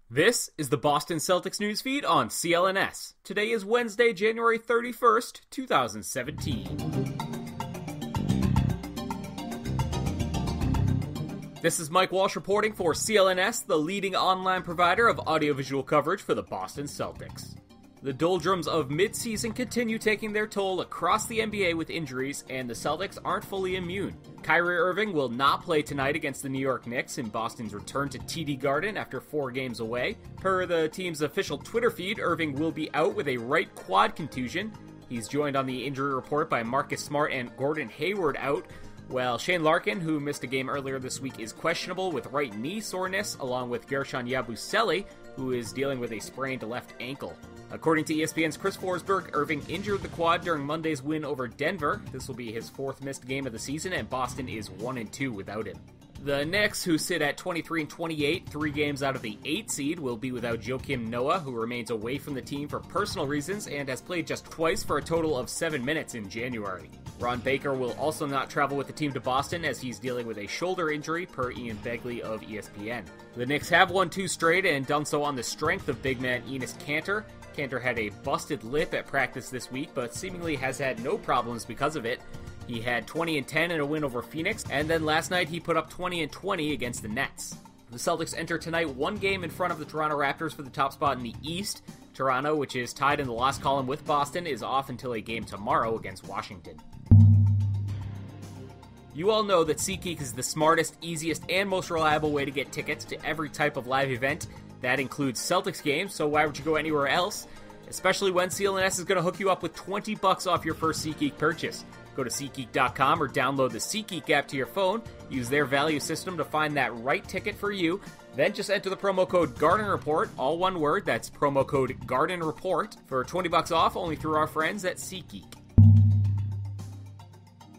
This is the Boston Celtics newsfeed on CLNS. Today is Wednesday, January 31st, 2017. This is Mike Walsh reporting for CLNS, the leading online provider of audiovisual coverage for the Boston Celtics. The doldrums of mid-season continue taking their toll across the NBA with injuries, and the Celtics aren't fully immune. Kyrie Irving will not play tonight against the New York Knicks in Boston's return to TD Garden after 4 games away. Per the team's official Twitter feed, Irving will be out with a right quad contusion. He's joined on the injury report by Marcus Smart and Gordon Hayward out, while Shane Larkin, who missed a game earlier this week, is questionable with right knee soreness, along with Gershon Yabusele, who is dealing with a sprained left ankle. According to ESPN's Chris Forsberg, Irving injured the quad during Monday's win over Denver. This will be his 4th missed game of the season, and Boston is 1-2 without him. The Knicks, who sit at 23-28, 3 games out of the 8 seed, will be without Joakim Noah, who remains away from the team for personal reasons and has played just twice for a total of 7 minutes in January. Ron Baker will also not travel with the team to Boston as he's dealing with a shoulder injury, per Ian Begley of ESPN. The Knicks have won 2 straight and done so on the strength of big man Enes Kanter. Kanter had a busted lip at practice this week, but seemingly has had no problems because of it. He had 20-10 in a win over Phoenix, and then last night he put up 20-20 against the Nets. The Celtics enter tonight 1 game in front of the Toronto Raptors for the top spot in the East. Toronto, which is tied in the loss column with Boston, is off until a game tomorrow against Washington. You all know that SeatGeek is the smartest, easiest, and most reliable way to get tickets to every type of live event. That includes Celtics games, so why would you go anywhere else? Especially when CLNS is going to hook you up with $20 off your first SeatGeek purchase. Go to SeatGeek.com or download the SeatGeek app to your phone, use their value system to find that right ticket for you, then just enter the promo code Garden Report, all one word, that's promo code Garden Report, for $20 off only through our friends at SeatGeek.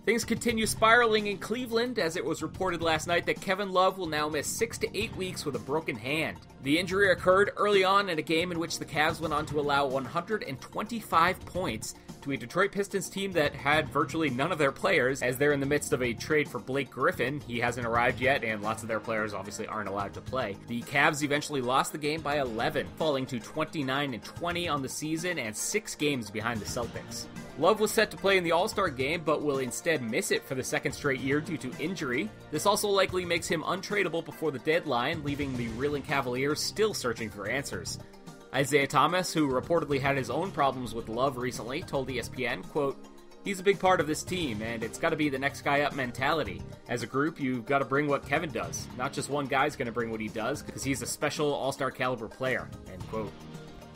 Things continue spiraling in Cleveland as it was reported last night that Kevin Love will now miss 6 to 8 weeks with a broken hand. The injury occurred early on in a game in which the Cavs went on to allow 125 points to a Detroit Pistons team that had virtually none of their players, as they're in the midst of a trade for Blake Griffin. He hasn't arrived yet, and lots of their players obviously aren't allowed to play. The Cavs eventually lost the game by 11, falling to 29-20 on the season and 6 games behind the Celtics. Love was set to play in the All-Star game, but will instead miss it for the 2nd straight year due to injury. This also likely makes him untradeable before the deadline, leaving the reeling Cavaliers still searching for answers. Isaiah Thomas, who reportedly had his own problems with Love recently, told ESPN, quote, "He's a big part of this team, and it's got to be the next guy up mentality. As a group, you've got to bring what Kevin does. Not just one guy's going to bring what he does, because he's a special all-star caliber player," end quote.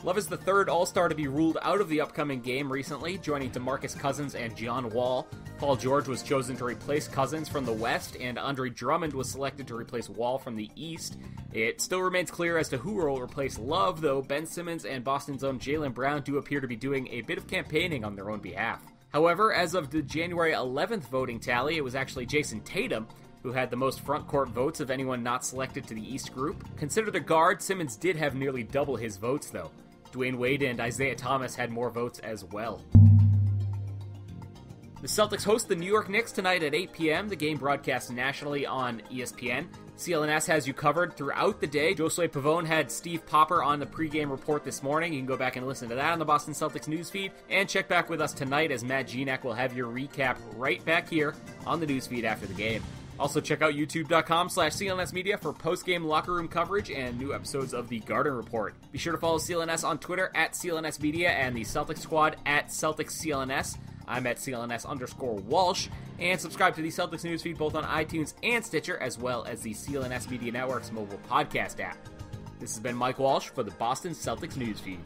Love is the 3rd All-Star to be ruled out of the upcoming game recently, joining DeMarcus Cousins and John Wall. Paul George was chosen to replace Cousins from the West, and Andre Drummond was selected to replace Wall from the East. It still remains clear as to who will replace Love, though Ben Simmons and Boston's own Jaylen Brown do appear to be doing a bit of campaigning on their own behalf. However, as of the January 11th voting tally, it was actually Jason Tatum who had the most front-court votes of anyone not selected to the East group. Considered a guard, Simmons did have nearly double his votes, though. Dwayne Wade and Isaiah Thomas had more votes as well. The Celtics host the New York Knicks tonight at 8 p.m., the game broadcast nationally on ESPN. CLNS has you covered throughout the day. Josue Pavone had Steve Popper on the pregame report this morning. You can go back and listen to that on the Boston Celtics newsfeed, and check back with us tonight as Matt Genak will have your recap right back here on the newsfeed after the game. Also, check out youtube.com/CLNS Media for post-game locker room coverage and new episodes of the Garden Report. Be sure to follow CLNS on Twitter at CLNS Media and the Celtics Squad at CelticsCLNS. I'm at CLNS_Walsh. And subscribe to the Celtics newsfeed both on iTunes and Stitcher, as well as the CLNS Media Network's mobile podcast app. This has been Mike Walsh for the Boston Celtics newsfeed.